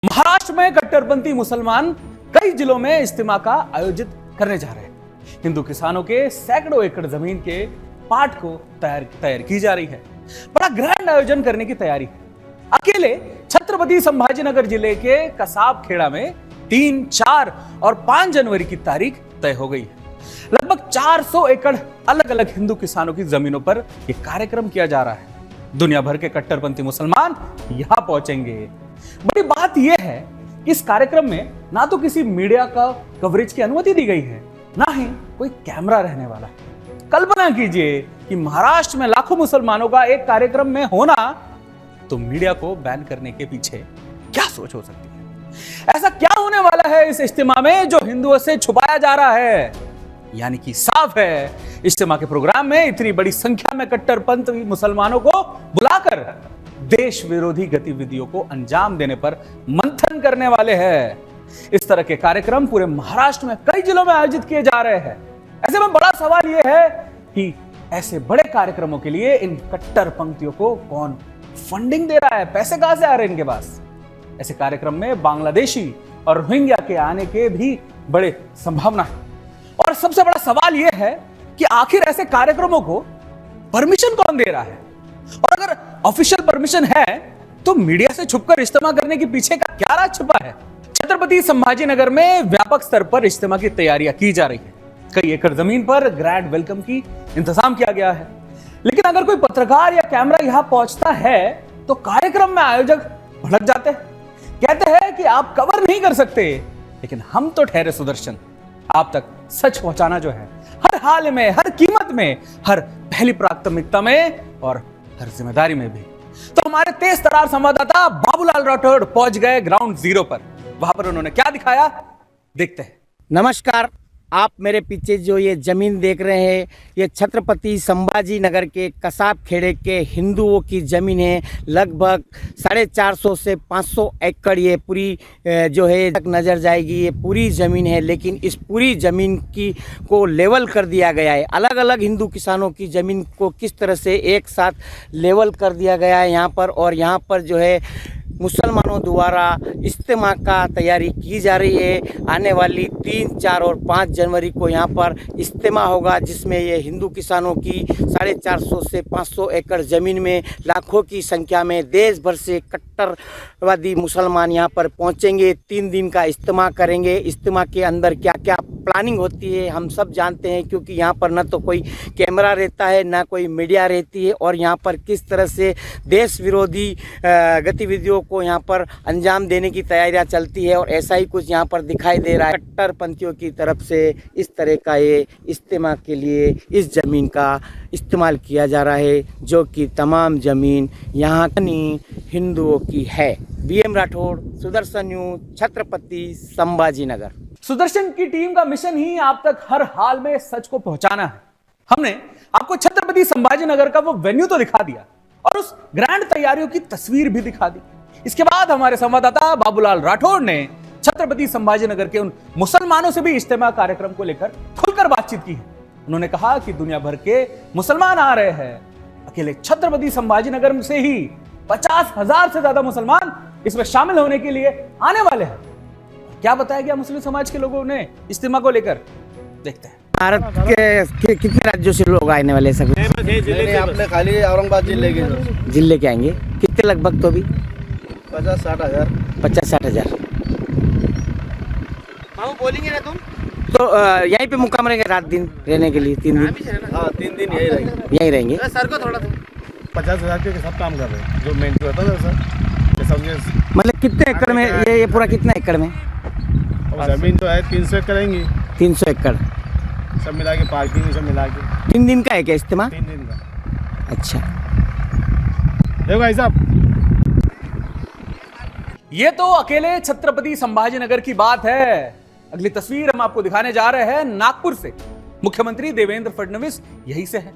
महाराष्ट्र में कट्टरपंथी मुसलमान कई जिलों में इज्तिमा का आयोजित करने जा रहे हैं। हिंदू किसानों के सैकड़ों एकड़ जमीन के पाट को तैयार की जा रही है। बड़ा ग्रैंड आयोजन करने की तैयारी है। अकेले छत्रपति संभाजीनगर जिले के कसाब खेड़ा में 3, 4 और 5 जनवरी की तारीख तय हो गई है। लगभग 400 एकड़ अलग अलग हिंदू किसानों की जमीनों पर यह कार्यक्रम किया जा रहा है। दुनिया भर के कट्टरपंथी मुसलमान यहां पहुंचेंगे। बड़ी बात यह है कि इस कार्यक्रम में ना तो किसी मीडिया का कवरेज की अनुमति दी गई है, ना ही कोई कैमरा रहने वाला है। कल्पना कीजिए कि महाराष्ट्र में लाखों मुसलमानों का एक कार्यक्रम में होना, तो मीडिया को बैन करने के पीछे क्या सोच हो सकती है? ऐसा क्या होने वाला है इस इज्तिमा में जो हिंदुओं से छुपाया जा रहा है? यानी कि साफ है, इज्तिमा के प्रोग्राम में इतनी बड़ी संख्या में कट्टरपंथी मुसलमानों को बुलाकर देश विरोधी गतिविधियों को अंजाम देने पर मंथन करने वाले हैं। इस तरह के कार्यक्रम पूरे महाराष्ट्र में कई जिलों में आयोजित किए जा रहे हैं। ऐसे में बड़ा सवाल यह है कि ऐसे बड़े कार्यक्रमों के लिए इन कट्टरपंथियों को कौन फंडिंग दे रहा है? पैसे कहां से आ रहे हैं इनके पास? ऐसे कार्यक्रम में बांग्लादेशी और रोहिंग्या के आने के भी बड़े संभावना है। और सबसे बड़ा सवाल यह है कि आखिर ऐसे कार्यक्रमों को परमिशन कौन दे रहा है? और अगर ऑफिशियल परमिशन है तो मीडिया से छुपकर इज्तिमा करने के पीछे का क्या राज छुपा है? छत्रपति संभाजीनगर में व्यापक स्तर पर इज्तिमा की तैयारियां की जा रही है। कई एकड़ जमीन पर ग्रैंड वेलकम की इंतजाम किया गया है। लेकिन अगर कोई पत्रकार या कैमरा यहां पहुंचता है तो कार्यक्रम में आयोजक भड़क जाते हैं, कहते हैं कि आप कवर नहीं कर सकते। लेकिन हम तो ठहरे सुदर्शन, आप तक सच पहुंचाना जो है हर हाल में, हर कीमत में, हर पहली प्राथमिकता में और हर जिम्मेदारी में भी। तो हमारे तेज तरार संवाददाता बाबूलाल राठौड़ पहुंच गए ग्राउंड जीरो पर। वहां पर उन्होंने क्या दिखाया, देखते हैं। नमस्कार, आप मेरे पीछे जो ये ज़मीन देख रहे हैं, ये छत्रपति संभाजीनगर के कसाब खेड़े के हिंदुओं की ज़मीन है। लगभग 450 से 500 एकड़ ये पूरी जो है तक नज़र जाएगी। ये पूरी ज़मीन है, लेकिन इस पूरी ज़मीन की को लेवल कर दिया गया है। अलग अलग हिंदू किसानों की ज़मीन को किस तरह से एक साथ लेवल कर दिया गया है यहाँ पर। और यहाँ पर जो है मुसलमानों द्वारा इज्तिमा का तैयारी की जा रही है। आने वाली 3, 4 और 5 जनवरी को यहाँ पर इज्तिमा होगा, जिसमें ये हिंदू किसानों की 450 से 500 एकड़ ज़मीन में लाखों की संख्या में देश भर से कट्टरवादी मुसलमान यहाँ पर पहुँचेंगे। 3 दिन का इज्तिमा करेंगे। इज्तिमा के अंदर क्या क्या प्लानिंग होती है हम सब जानते हैं, क्योंकि यहाँ पर न तो कोई कैमरा रहता है, ना कोई मीडिया रहती है। और यहाँ पर किस तरह से देश विरोधी गतिविधियों को यहाँ पर अंजाम देने की तैयारियां चलती है। और ऐसा ही कुछ यहाँ पर दिखाई दे रहा है। कट्टरपंथियों की तरफ से इस तरह का ये इज्तिमा के लिए इस ज़मीन का इस्तेमाल किया जा रहा है, जो कि तमाम ज़मीन यहाँ हिंदुओं की है। BM Rathore, Sudarshan news, Chhatrapati Sambhajinagar. सुदर्शन की टीम का मिशन ही आप तक हर हाल में सच को पहुंचाना है। हमने आपको छत्रपति संभाजीनगर का वो वेन्यू तो दिखा दिया और उस ग्रैंड तैयारियों की तस्वीर भी दिखा दी। इसके बाद हमारे संवाददाता बाबूलाल राठौड़ ने छत्रपति संभाजीनगर के उन मुसलमानों से भी इज्तिमा कार्यक्रम को लेकर खुलकर बातचीत की है। उन्होंने कहा कि दुनिया भर के मुसलमान आ रहे हैं। अकेले छत्रपति संभाजीनगर से ही 50,000 से ज्यादा मुसलमान इसमें शामिल होने के लिए आने वाले हैं। क्या बताया गया मुस्लिम समाज के लोगों ने इज्तिमा को लेकर, देखते हैं। भारत के कितने राज्यों से लोग आने वाले सब? आपने खाली औरंगाबाद जिले के आएंगे। कितने लगभग? तो भी 50-60 हज़ार। 50-60 हज़ार बोलेंगे ना तुम? तो यहीं पे मुकाम रहेंगे रात दिन रहने के लिए? 3 दिन? हाँ, 3 दिन यही रहेंगे। सर को थोड़ा 50,000 के सब काम कर रहे हैं, जो मेन होता है सर। मतलब कितने एकड़ में ये पूरा? कितना एकड़ में जमीन तो है? 300 एकड़ रहेंगी। 300 एकड़ सब मिला के, पार्किंग सब मिला के। 3 दिन का है क्या इज्तिमा? 3 दिन का। अच्छा, देखो भाई साहब, ये तो अकेले छत्रपति संभाजीनगर की बात है। अगली तस्वीर हम आपको दिखाने जा रहे हैं नागपुर से। मुख्यमंत्री देवेंद्र फडणवीस यही से है।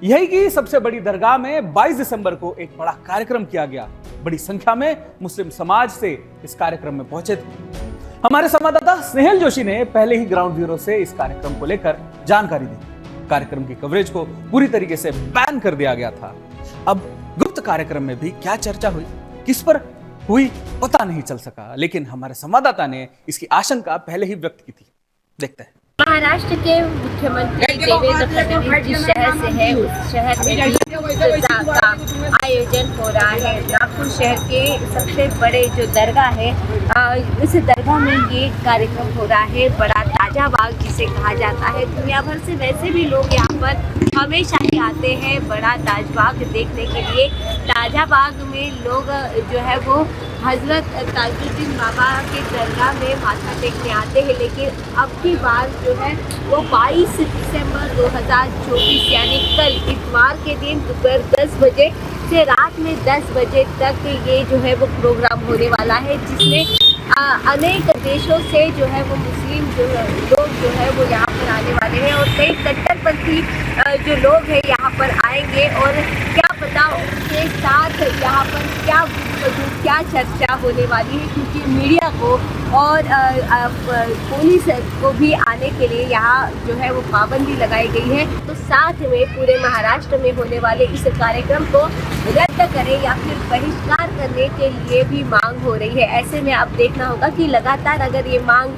यही की सबसे बड़ी दरगाह में 22 दिसंबर को एक बड़ा कार्यक्रम किया गया। बड़ी संख्या में मुस्लिम समाज से इस कार्यक्रम में पहुंचे थे। हमारे संवाददाता स्नेहल जोशी ने पहले ही ग्राउंड जीरो से इस कार्यक्रम को लेकर जानकारी दी। कार्यक्रम की कवरेज को पूरी तरीके से बैन कर दिया गया था। अब गुप्त कार्यक्रम में भी क्या चर्चा हुई, किस पर हुई पता नहीं चल सका, लेकिन हमारे संवाददाता ने इसकी आशंका पहले ही व्यक्त की थी। देखते हैं। महाराष्ट्र के मुख्यमंत्री देवेंद्र फडणवीस जिस शहर से है उस शहर में दरगाह का आयोजन हो रहा है। नागपुर शहर के सबसे बड़े जो दरगाह है इस दरगाह में ये कार्यक्रम हो रहा है। बड़ा ताजा बाग जिसे कहा जाता है, दुनिया भर से वैसे भी लोग यहाँ पर हमेशा ही आते हैं बड़ा ताज बाग देखने के लिए। ताजा बाग में लोग जो है वो हजरत ताजुद्दीन बाबा के दरगाह में माथा टेकने आते हैं, लेकिन अब की बार जो है वो 22 दिसंबर 2024 यानी कल इतवार के दिन दोपहर 10 बजे से रात में 10 बजे तक ये जो है वो प्रोग्राम होने वाला है, जिसमें अनेक देशों से जो है वो मुस्लिम जो लोग जो है वो यहाँ पर आने वाले हैं और कई कट्टरपंथी जो लोग हैं यहाँ पर आएंगे। और क्या पता उनके साथ यहाँ पर क्या चर्चा होने वाली है, क्योंकि मीडिया को और पुलिस को भी आने के लिए यहाँ जो है वो पाबंदी लगाई गई है। तो साथ में पूरे महाराष्ट्र में होने वाले इस कार्यक्रम को रद्द करें या फिर बहिष्कार करने के लिए भी मांग हो रही है। ऐसे में अब देखना होगा कि लगातार अगर ये मांग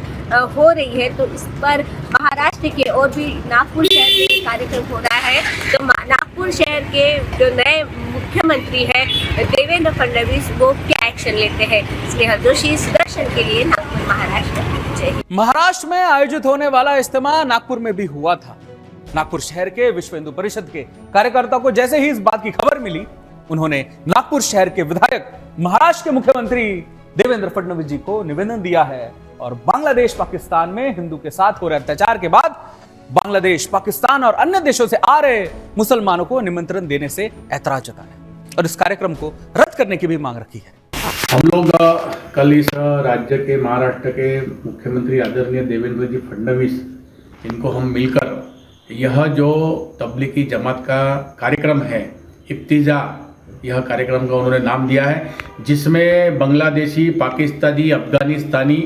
हो रही है तो इस पर महाराष्ट्र के और भी नागपुर शहर में कार्यक्रम हो रहा है। तो नागपुर शहर के जो नए मुख्यमंत्री हैं देवेंद्र फडणवीस वो क्या एक्शन लेते हैं। स्नेहा जोशी सुदर्शन के लिए नागपुर महाराष्ट्र। जय हिंद। महाराष्ट्र में आयोजित होने वाला इज्तिमा नागपुर में भी हुआ था। नागपुर शहर के विश्व हिंदू परिषद के कार्यकर्ताओं को जैसे ही इस बात की खबर मिली, उन्होंने नागपुर शहर के विधायक महाराष्ट्र के मुख्यमंत्री देवेंद्र फडणवीस जी को निवेदन दिया है और बांग्लादेश पाकिस्तान में हिंदू के साथ हो रहे अत्याचार के बाद बांग्लादेश, पाकिस्तान और अन्य देशों से आ रहे मुसलमानों को निमंत्रण देने से ऐतराज जताया और इस कार्यक्रम को रद्द करने की भी मांग रखी है। हम लोग कल इस राज्य के महाराष्ट्र के मुख्यमंत्री आदरणीय देवेंद्र जी फडणवीस इनको हम मिलकर यह जो तबलीगी जमात का कार्यक्रम है इफ्तिजा, यह कार्यक्रम का उन्होंने नाम दिया है, जिसमें बांग्लादेशी, पाकिस्तानी, अफगानिस्तानी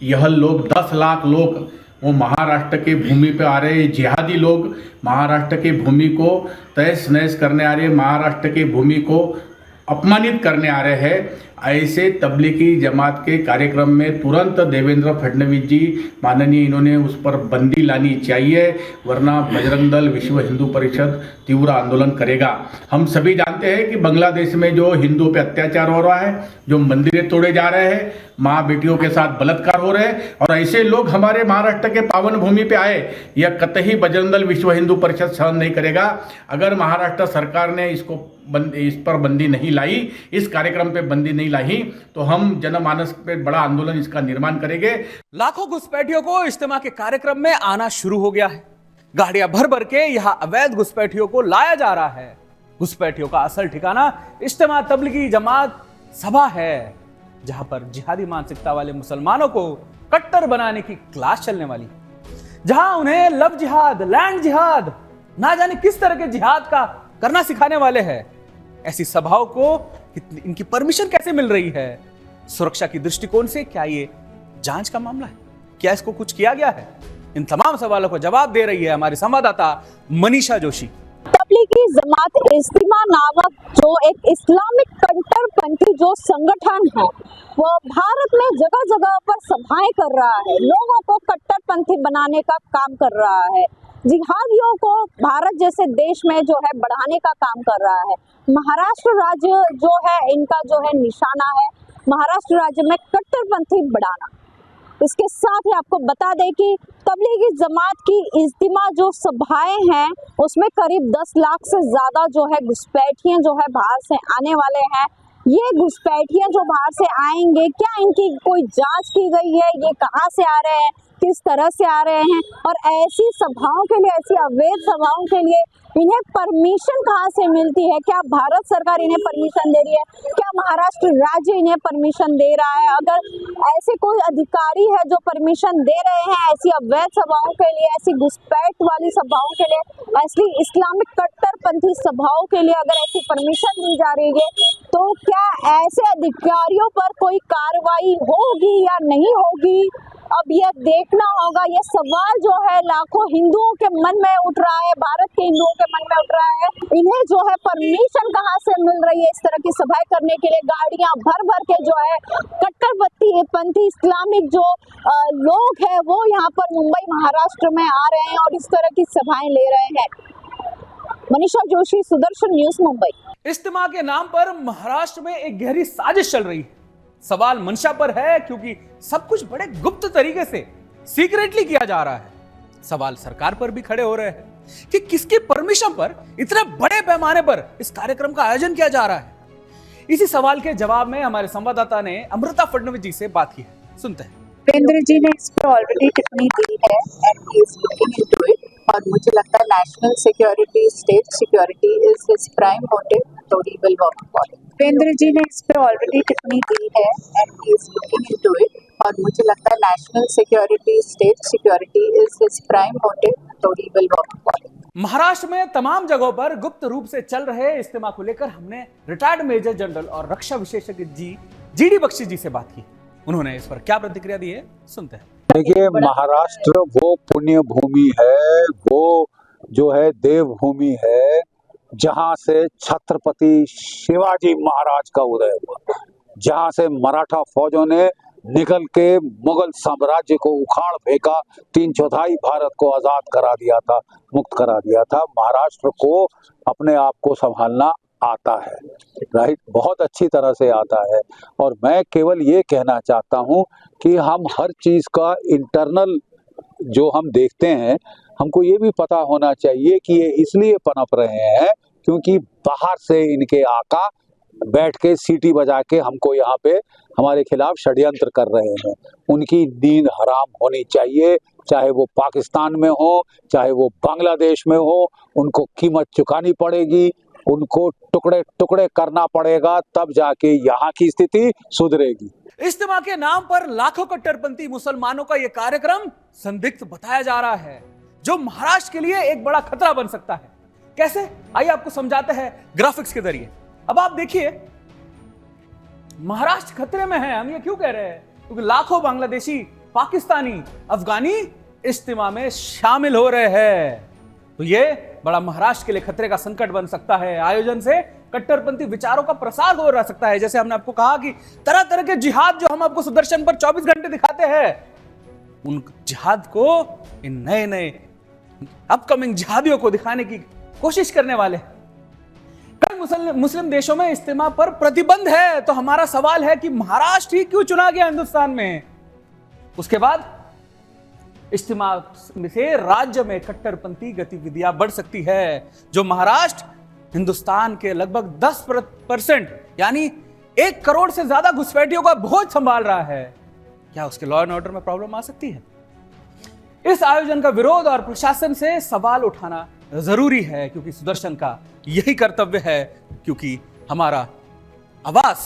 यह लोग 10 लाख लोग वो महाराष्ट्र के भूमि पे आ रहे जिहादी लोग, महाराष्ट्र के भूमि को तहस नहस करने आ रहे, महाराष्ट्र के भूमि को अपमानित करने आ रहे हैं। ऐसे तबलीगी जमात के कार्यक्रम में तुरंत देवेंद्र फडणवीस जी माननीय इन्होंने उस पर बंदी लानी चाहिए, वरना बजरंग दल, विश्व हिंदू परिषद तीव्र आंदोलन करेगा। हम सभी जानते हैं कि बांग्लादेश में जो हिंदू पे अत्याचार हो रहा है, जो मंदिरें तोड़े जा रहे हैं, माँ बेटियों के साथ बलात्कार हो रहे हैं और ऐसे लोग हमारे महाराष्ट्र के पावन भूमि पे आए, यह कतई बजरंग दल, विश्व हिंदू परिषद सहन नहीं करेगा। अगर महाराष्ट्र सरकार ने इस पर बंदी नहीं लाई, इस कार्यक्रम पे बंदी नहीं लाई, तो हम जनमानस पे बड़ा आंदोलन इसका निर्माण करेंगे। लाखों घुसपैठियों को इज्तिमा के कार्यक्रम में आना शुरू हो गया है। गाड़ियां भर भर के यहां अवैध घुसपैठियों को लाया जा रहा है। घुसपैठियों का असल ठिकाना इज्तिमा तबलीगी जमात सभा है, जहां पर जिहादी मानसिकता वाले मुसलमानों को कट्टर बनाने की क्लास चलने वाली, जहां उन्हें लव जिहाद, लैंड जिहाद, ना जाने किस तरह के जिहाद का करना सिखाने वाले हैं। ऐसी सभाओं को इनकी परमिशन कैसे मिल रही है? सुरक्षा की दृष्टिकोण से क्या ये जांच का मामला है? क्या इसको कुछ किया गया है? इन तमाम सवालों को जवाब दे रही है हमारी संवाददाता मनीषा जोशी। तबलीगी जमात इज्तिमा नामक जो एक इस्लामिक कट्टरपंथी जो संगठन है, वो भारत में जगह जगह पर सभाएं कर रहा है, लोगों को कट्टरपंथी बनाने का काम कर रहा है, जिहादियों को भारत जैसे देश में जो है बढ़ाने का काम कर रहा है। महाराष्ट्र राज्य जो है इनका जो है निशाना है, महाराष्ट्र राज्य में कट्टरपंथी बढ़ाना। इसके साथ ही आपको बता दें कि तबलीगी जमात की इज्तिमा जो सभाएं हैं उसमें करीब 10 लाख से ज़्यादा जो है घुसपैठियाँ जो है बाहर से आने वाले हैं। ये घुसपैठियाँ जो बाहर से आएंगे, क्या इनकी कोई जांच की गई है? ये कहाँ से आ रहे हैं, किस तरह से आ रहे हैं, और ऐसी सभाओं के लिए, ऐसी अवैध सभाओं के लिए इन्हें परमिशन कहाँ से मिलती है? क्या भारत सरकार इन्हें परमिशन दे रही है? क्या महाराष्ट्र राज्य इन्हें परमिशन दे रहा है? अगर ऐसे कोई अधिकारी है जो परमिशन दे रहे हैं ऐसी अवैध सभाओं के लिए, ऐसी घुसपैठ वाली सभाओं के लिए, ऐसी इस्लामिक कट्टरपंथी सभाओं के लिए अगर ऐसी परमिशन दी जा रही है, तो क्या ऐसे अधिकारियों पर कोई कार्रवाई होगी या नहीं होगी? अब यह देखना होगा, यह सवाल जो है लाखों हिंदुओं के मन में उठ रहा है, भारत के हिंदुओं के मन में उठ रहा है, इन्हें जो है परमिशन कहाँ से मिल रही है इस तरह की सभाएं करने के लिए। गाड़ियां भर भर के जो है कट्टरपंथी इस्लामिक जो लोग हैं वो यहाँ पर मुंबई महाराष्ट्र में आ रहे हैं और इस तरह की सभाएं ले रहे हैं। मनीषा जोशी, सुदर्शन न्यूज, मुंबई। इज्तिमा के नाम पर महाराष्ट्र में एक गहरी साजिश चल रही है। सवाल मंशा पर है क्योंकि सब कुछ बड़े गुप्त तरीके से सीक्रेटली किया जा रहा है। सवाल सरकार पर भी खड़े हो रहे हैं कि किसकी परमिशन पर इतने बड़े पैमाने पर इस कार्यक्रम का आयोजन किया जा रहा है। इसी सवाल के जवाब में हमारे संवाददाता ने अमृता फडणवीस जी से बात की है, सुनते हैं। उपेंद्र जी ने इस पर ऑलरेडी टिप्पणी दी है and he is looking into it, और मुझे लगता है national security, state security is his prime motive, तो he will work for it. Upendra ji ने इस पर ऑलरेडी टिप्पणी दी है and he is looking into it, और मुझे लगता है national security, state security is his prime motive, तो he will work for it. Maharashtra में तमाम जगहों पर गुप्त रूप से चल रहे इज्तिमा को लेकर हमने रिटायर्ड मेजर जनरल और रक्षा विशेषज्ञ जीडी बख्शी जी से बात की। उन्होंने इस पर क्या प्रतिक्रिया दी है, सुनते हैं। देखिए, महाराष्ट्र वो पुण्य भूमि है, वो जो है देवभूमि है, जहां से छत्रपति शिवाजी महाराज का उदय हुआ, जहां से मराठा फौजों ने निकल के मुगल साम्राज्य को उखाड़ फेंका, 3/4 भारत को आजाद करा दिया था, मुक्त करा दिया था। महाराष्ट्र को अपने आप को संभालना आता है, राइट, बहुत अच्छी तरह से आता है। और मैं केवल ये कहना चाहता हूँ कि हम हर चीज़ का इंटरनल जो हम देखते हैं, हमको ये भी पता होना चाहिए कि ये इसलिए पनप रहे हैं क्योंकि बाहर से इनके आका बैठ के सीटी बजा के हमको यहाँ पे हमारे खिलाफ षड्यंत्र कर रहे हैं। उनकी नींद हराम होनी चाहिए, चाहे वो पाकिस्तान में हो, चाहे वो बांग्लादेश में हो, उनको कीमत चुकानी पड़ेगी, उनको टुकड़े टुकड़े करना पड़ेगा, तब जाके यहाँ की स्थिति सुधरेगी। इज्तिमा के नाम पर लाखों कट्टरपंथी मुसलमानों का यह कार्यक्रम संदिग्ध बताया जा रहा है, जो महाराष्ट्र के लिए एक बड़ा खतरा बन सकता है। कैसे, आइए आपको समझाते हैं ग्राफिक्स के जरिए। अब आप देखिए, महाराष्ट्र खतरे में है। हम ये क्यों कह रहे हैं? क्योंकि लाखों बांग्लादेशी, पाकिस्तानी, अफगानी इज्तिमा में शामिल हो रहे हैं। तो ये बड़ा महाराष्ट्र के लिए खतरे का संकट बन सकता है। आयोजन से कट्टरपंथी विचारों का प्रसार हो रह सकता है। जैसे हमने आपको कहा कि तरह तरह के जिहाद जो हम आपको सुदर्शन पर 24 घंटे दिखाते हैं, उन जिहाद को इन नए नए अपकमिंग जिहादियों को दिखाने की कोशिश करने वाले। कई मुस्लिम देशों में इज्तिमा पर प्रतिबंध है, तो हमारा सवाल है कि महाराष्ट्र ही क्यों चुना गया हिंदुस्तान में? उसके बाद इज्तिमा से राज्य में कट्टरपंथी गतिविधियां बढ़ सकती है, जो महाराष्ट्र हिंदुस्तान के लगभग 10% यानी 1 करोड़ से ज्यादा घुसपैठियों का बोझ संभाल रहा है। क्या उसके लॉ एंड ऑर्डर में प्रॉब्लम आ सकती है? इस आयोजन का विरोध और प्रशासन से सवाल उठाना जरूरी है, क्योंकि सुदर्शन का यही कर्तव्य है, क्योंकि हमारा आवाज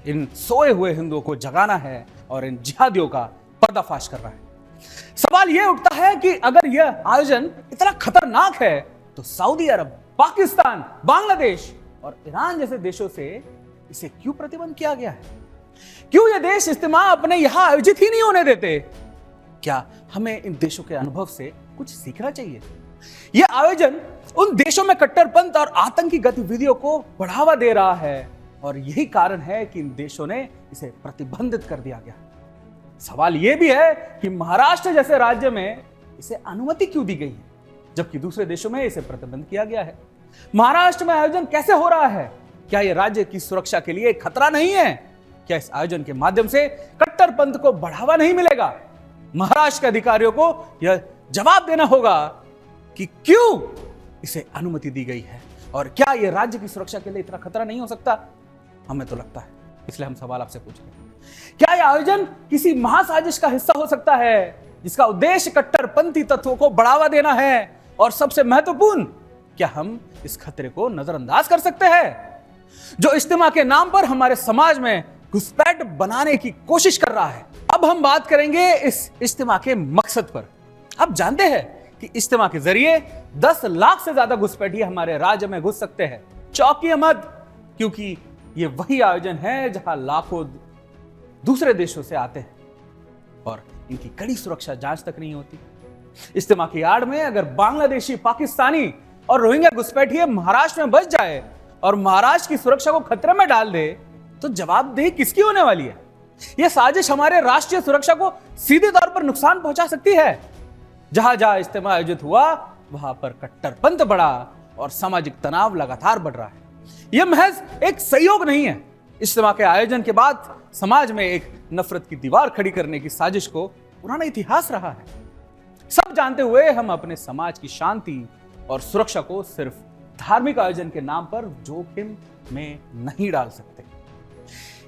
इन सोए हुए हिंदुओं को जगाना है और इन जिहादियों का पर्दाफाश करना है। सवाल यह उठता है कि अगर यह आयोजन इतना खतरनाक है, तो सऊदी अरब, पाकिस्तान, बांग्लादेश और ईरान जैसे देशों से इसे क्यों प्रतिबंध किया गया है? क्यों ये देश इज्तिमा अपने यहां आयोजित ही नहीं होने देते? क्या हमें इन देशों के अनुभव से कुछ सीखना चाहिए? यह आयोजन उन देशों में कट्टरपंथ और आतंकी गतिविधियों को बढ़ावा दे रहा है, और यही कारण है कि इन देशों ने इसे प्रतिबंधित कर दिया गया। सवाल यह भी है कि महाराष्ट्र जैसे राज्य में इसे अनुमति क्यों दी गई है, जबकि दूसरे देशों में इसे प्रतिबंध किया गया है। महाराष्ट्र में आयोजन कैसे हो रहा है? क्या यह राज्य की सुरक्षा के लिए खतरा नहीं है? क्या इस आयोजन के माध्यम से कट्टरपंथ को बढ़ावा नहीं मिलेगा? महाराष्ट्र के अधिकारियों को यह जवाब देना होगा कि क्यों इसे अनुमति दी गई है, और क्या यह राज्य की सुरक्षा के लिए इतना खतरा नहीं हो सकता? हमें तो लगता है, इसलिए हम सवाल आपसे पूछ रहे हैं। क्या यह आयोजन किसी महासाजिश का हिस्सा हो सकता है, जिसका उद्देश्य कट्टरपंथी तत्वों को बढ़ावा देना है? और सबसे महत्वपूर्ण, क्या हम इस खतरे को नजरअंदाज कर सकते हैं, जो इज्तिमा के नाम पर हमारे समाज में घुसपैठ बनाने की कोशिश कर रहा है? अब हम बात करेंगे इस इज्तिमा के मकसद पर। आप जानते हैं कि इज्तिमा के जरिए 10 लाख से ज्यादा घुसपैठिए हमारे राज्य में घुस सकते हैं। चौंकिए मत, क्योंकि ये वही आयोजन है जहां लाखों दूसरे देशों से आते हैं। और इनकी कड़ी सुरक्षा जांच तक नहीं होती। इज्तिमा की आड़ में अगर बांग्लादेशी, पाकिस्तानी और रोहिंग्या घुसपैठिए महाराष्ट्र में बच जाए और महाराष्ट्र की सुरक्षा को खतरे में डाल दे तो जवाबदेही किसकी होने वाली है? यह साजिश हमारे राष्ट्रीय सुरक्षा को सीधे तौर पर नुकसान पहुंचा सकती है। जहां जहां इज्तिमा आयोजित हुआ वहां पर कट्टरपंथ बढ़ा और सामाजिक तनाव लगातार बढ़ रहा है। यह महज एक संयोग नहीं है। इज्तिमा के आयोजन के बाद समाज में एक नफरत की दीवार खड़ी करने की साजिश को पुराना इतिहास रहा है। सब जानते हुए हम अपने समाज की शांति और सुरक्षा को सिर्फ धार्मिक आयोजन के नाम पर जोखिम में नहीं डाल सकते।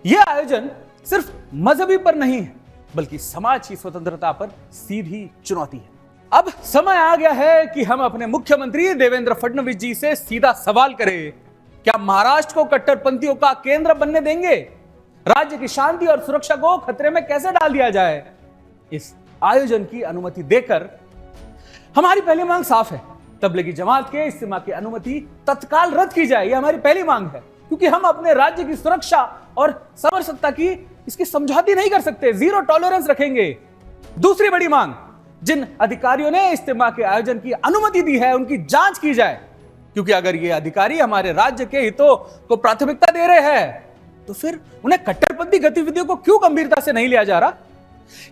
यह आयोजन सिर्फ मजहबी पर नहीं है बल्कि समाज की स्वतंत्रता पर सीधी चुनौती है। अब समय आ गया है कि हम अपने मुख्यमंत्री देवेंद्र फडणवीस जी से सीधा सवाल करें, क्या महाराष्ट्र को कट्टरपंथियों का केंद्र बनने देंगे? राज्य की शांति और सुरक्षा को खतरे में कैसे डाल दिया जाए? इस आयोजन की अनुमति देकर हमारी पहली मांग साफ है, तबलीगी जमात के इज्तिमा की अनुमति तत्काल रद्द की जाए। यह हमारी पहली मांग है, क्योंकि हम अपने राज्य की सुरक्षा और समरसता की इसकी समझौती नहीं कर सकते, जीरो टॉलरेंस रखेंगे। दूसरी बड़ी मांग, जिन अधिकारियों ने इज्तिमा के आयोजन की अनुमति दी है उनकी जांच की जाए, क्योंकि अगर ये अधिकारी हमारे राज्य के हितों को प्राथमिकता दे रहे हैं तो फिर उन्हें कट्टरपंथी गतिविधियों को क्यों गंभीरता से नहीं लिया जा रहा?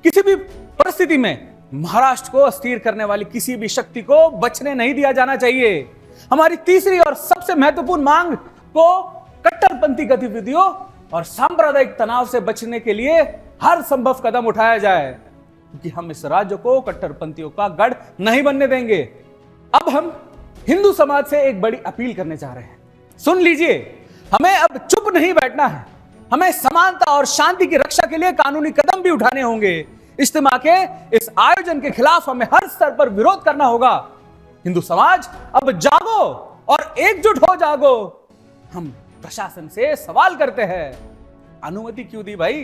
किसी भी परिस्थिति में महाराष्ट्र को अस्थिर करने वाली किसी भी शक्ति को बचने नहीं दिया जाना चाहिए। हमारी तीसरी और सबसे महत्वपूर्ण मांग को कट्टरपंथी गतिविधियों और सांप्रदायिक तनाव से बचने के लिए हर संभव कदम उठाया जाए, क्योंकि हम इस राज्य को कट्टरपंथियों का गढ़ नहीं बनने देंगे। अब हम हिंदू समाज से एक बड़ी अपील करने जा रहे हैं। सुन लीजिए, हमें अब चुप नहीं बैठना है। हमें समानता और शांति की रक्षा के लिए कानूनी कदम भी उठाने होंगे। इज्तिमा के इस आयोजन के खिलाफ हमें हर स्तर पर विरोध करना होगा। हिंदू समाज अब जागो और एकजुट हो जागो। हम प्रशासन से सवाल करते हैं, अनुमति क्यों दी भाई?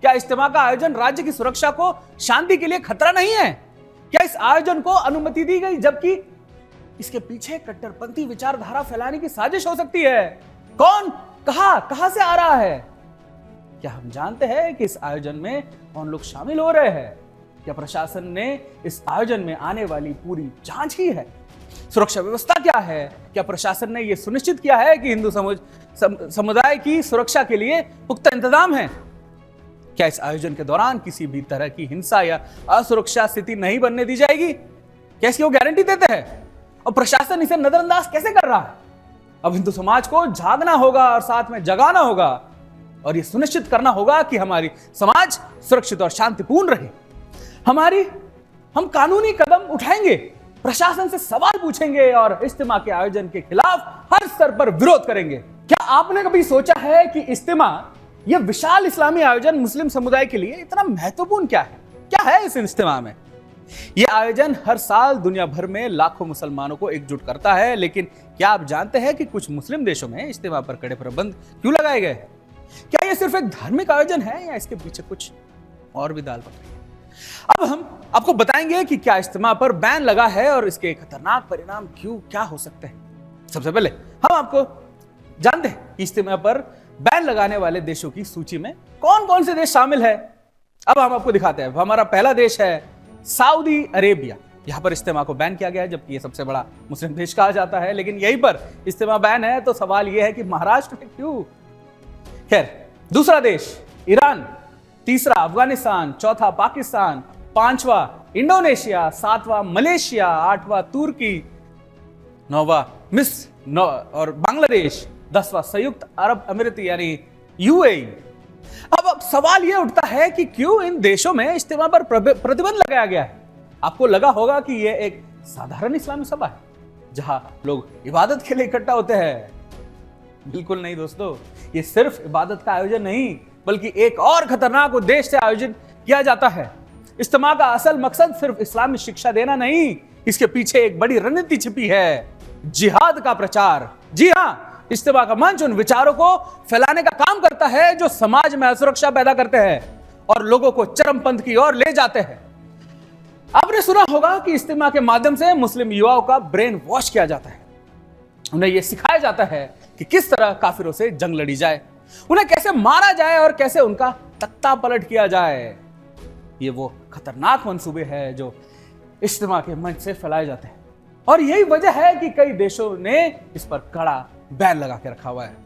क्या इज्तिमा का आयोजन राज्य की सुरक्षा को, शांति के लिए खतरा नहीं है? क्या इस आयोजन को अनुमति दी गई जबकि इसके पीछे कट्टरपंथी विचारधारा फैलाने की साजिश हो सकती है? कौन, कहां से आ रहा है? क्या हम जानते हैं कि इस आयोजन में कौन लोग शामिल हो रहे हैं? क्या प्रशासन ने इस आयोजन में आने वाली पूरी जांच की है? सुरक्षा व्यवस्था क्या है? क्या प्रशासन ने यह सुनिश्चित किया है कि हिंदू समुदाय की सुरक्षा के लिए पुख्ता इंतजाम है? क्या इस आयोजन के दौरान किसी भी तरह की हिंसा या असुरक्षा स्थिति नहीं बनने दी जाएगी? क्या इसकी वो गारंटी देते हैं? और प्रशासन इसे नजरअंदाज कैसे कर रहा है? अब हिंदू समाज को जागना होगा और साथ में जगाना होगा और यह सुनिश्चित करना होगा कि हमारी समाज सुरक्षित और शांतिपूर्ण रहे। हम कानूनी कदम उठाएंगे, प्रशासन से सवाल पूछेंगे और इज्तिमा के आयोजन के खिलाफ हर स्तर पर विरोध करेंगे। क्या आपने कभी सोचा है कि इज्तिमा, यह विशाल इस्लामी आयोजन मुस्लिम समुदाय के लिए इतना महत्वपूर्ण क्या है? क्या है इस इज्तिमा में? यह आयोजन हर साल दुनिया भर में लाखों मुसलमानों को एकजुट करता है, लेकिन क्या आप जानते हैं कि कुछ मुस्लिम देशों में इज्तिमा पर कड़े प्रतिबंध क्यों लगाए गए? क्या यह सिर्फ एक धार्मिक आयोजन है या इसके पीछे कुछ और भी दाल पक रही है? अब हम आपको बताएंगे कि क्या इज्तिमा पर बैन लगा है और इसके खतरनाक परिणाम क्या हो सकते हैं। सबसे पहले हम आपको जानते हैं कि इज्तिमा पर बैन लगाने वाले देशों की सूची में कौन कौन से देश शामिल है। अब हम आपको दिखाते हैं। हमारा पहला देश है सऊदी अरेबिया। यहां पर इज्तिमा को बैन किया गया है, जबकि यह सबसे बड़ा मुस्लिम देश कहा जाता है, लेकिन यहीं पर इज्तिमा बैन है। तो सवाल यह है कि महाराष्ट्र में क्यों? खैर, दूसरा देश ईरान, तीसरा अफगानिस्तान, चौथा पाकिस्तान, पांचवा इंडोनेशिया, सातवां मलेशिया, आठवां तुर्की, नौवां मिस्र और बांग्लादेश, 10वां संयुक्त अरब अमीरात यानी यूएई। अब सवाल यह उठता है कि क्यों इन देशों में इज्तिमा पर प्रतिबंध लगाया गया है? आपको लगा होगा कि यह एक साधारण इस्लामी सभा है जहां लोग इबादत के लिए इकट्ठा होते हैं। बिल्कुल नहीं दोस्तों, यह सिर्फ इबादत का आयोजन नहीं बल्कि एक और खतरनाक उद्देश्य से आयोजित किया जाता है। इज्तिमा का असल मकसद सिर्फ इस्लामी शिक्षा देना नहीं, इसके पीछे एक बड़ी रणनीति छिपी है, जिहाद का प्रचार। जी हां, इज्तिमा का मंच उन विचारों को फैलाने का काम करता है जो समाज में असुरक्षा पैदा करते हैं और लोगों को चरमपंथ की ओर ले जाते हैं। आपने सुना होगा कि इज्तिमा के माध्यम से मुस्लिम युवाओं का ब्रेन वॉश किया जाता है। उन्हें यह सिखाया जाता है कि किस तरह काफिरों से जंग लड़ी जाए, उन्हें कैसे मारा जाए और कैसे उनका तख्ता पलट किया जाए। ये वो खतरनाक मंसूबे हैं जो इज्तिमा के मंच से फैलाए जाते हैं और यही वजह है कि कई देशों ने इस पर कड़ा बैन लगा के रखा हुआ है।